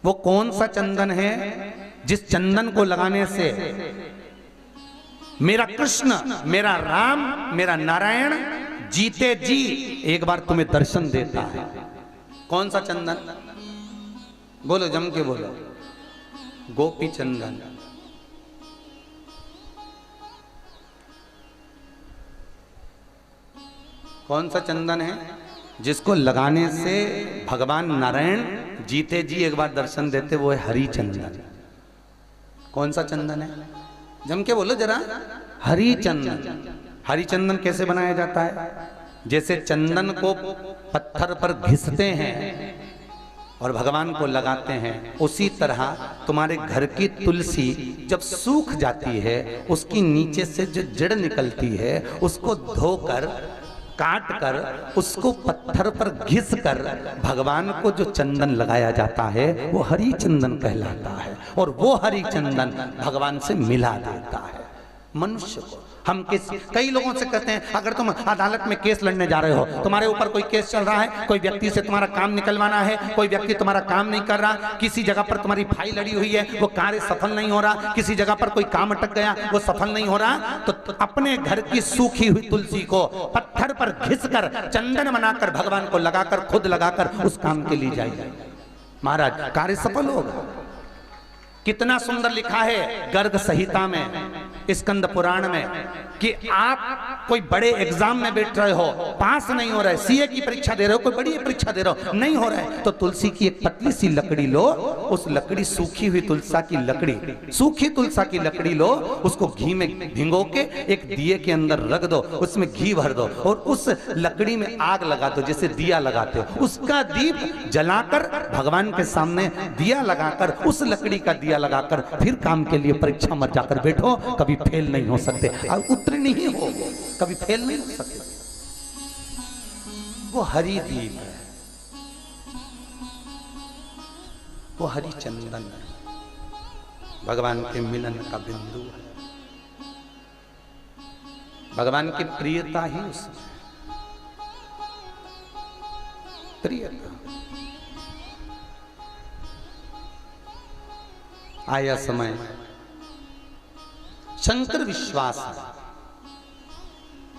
वो कौन सा चंदन है जिस चंदन को लगाने से मेरा कृष्ण, मेरा राम, मेरा नारायण जीते जी एक बार तुम्हें दर्शन देता है? कौन सा चंदन? बोलो, जम के बोलो। गोपी चंदन। कौन सा चंदन है जिसको लगाने से भगवान नारायण जीते जी एक बार दर्शन देते? वो है हरि चंदन। कौन सा चंदन है? जम के बोलो जरा। हरि चंदन। हरि चंदन कैसे बनाया जाता है? जैसे चंदन को पत्थर पर घिसते हैं और भगवान को लगाते हैं, उसी तरह तुम्हारे घर की तुलसी जब सूख जाती है, उसकी नीचे से जो जड़ निकलती है उसको धोकर, काट कर, उसको पत्थर पर घिस कर भगवान को जो चंदन लगाया जाता है वो हरि चंदन कहलाता है। और वो हरि चंदन भगवान से मिला देता है मनुष्य को। हम कई लोगों से कहते हैं, अगर तुम अदालत में केस लड़ने जा रहे हो, तुम्हारे ऊपर कोई केस चल रहा है, कोई व्यक्ति से तुम्हारा काम निकलवाना है, कोई व्यक्ति तुम्हारा काम नहीं कर रहा, किसी जगह पर तुम्हारी फाइल लड़ी हुई है, वो कार्य सफल नहीं हो रहा, किसी जगह पर कोई काम अटक गया, वो सफल नहीं हो रहा, तो अपने घर की सूखी हुई तुलसी को पत्थर पर घिसकर चंदन बनाकर भगवान को लगाकर, खुद लगाकर उस काम के लिए जाइए, महाराज कार्य सफल होगा। कितना सुंदर लिखा है गर्ग संहिता में, स्कंद पुराण में, कि आप कोई बड़े एग्जाम में बैठ रहे हो, पास नहीं हो रहा है, सीए की परीक्षा दे रहे हो, कोई बड़ी परीक्षा दे रहे हो, नहीं हो रहा है, तो तुलसी की एक पतली सी लकड़ी लो, उस लकड़ी, सूखी हुई तुलसा की लकड़ी, सूखी तुलसा की लकड़ी लो, उसको घी में भिगो के एक दिए के अंदर रख दो, उसमें घी भर दो और उस लकड़ी में आग लगा दो, जैसे दिया लगाते हो, उसका दीप जलाकर भगवान के सामने दिया लगाकर, उस लकड़ी का दिया लगाकर फिर काम के लिए परीक्षा में जाकर बैठो, कभी फेल नहीं हो सकते, उत्तीर्ण ही हो, कभी फेल नहीं हो सकते। वो हरि दीप है, वो हरि चंदन है, भगवान के मिलन का बिंदु है, भगवान की प्रियता ही उसमें, प्रियता। आया समय, शंकर विश्वास है,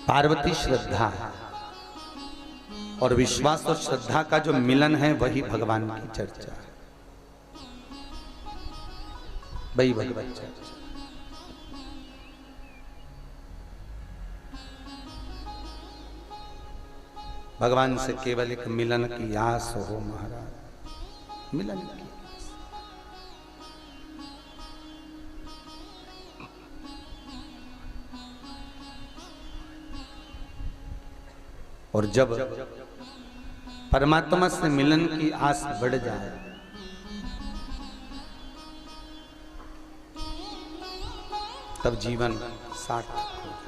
पार्वती श्रद्धा है, और विश्वास और श्रद्धा का जो मिलन है वही भगवान की चर्चा है, वही भगवत चर्चा। भगवान से केवल एक मिलन की आस हो महाराज, मिलन की। और जब परमात्मा से मिलन की आस बढ़ जाए, तब जीवन सार्थक हो जाए।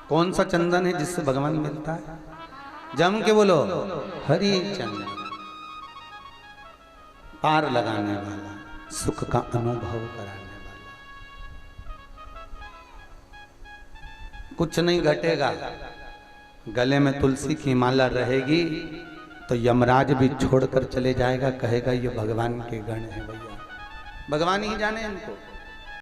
कौन सा चंदन है जिससे भगवान मिलता है? जम के बोलो, हरि चंदन। पार लगाने वाला, सुख का अनुभव कराने वाला। कुछ नहीं घटेगा, गले में तुलसी की माला रहेगी तो यमराज भी छोड़कर चले जाएगा, कहेगा ये भगवान के गण है भैया, भगवान ही जाने इनको।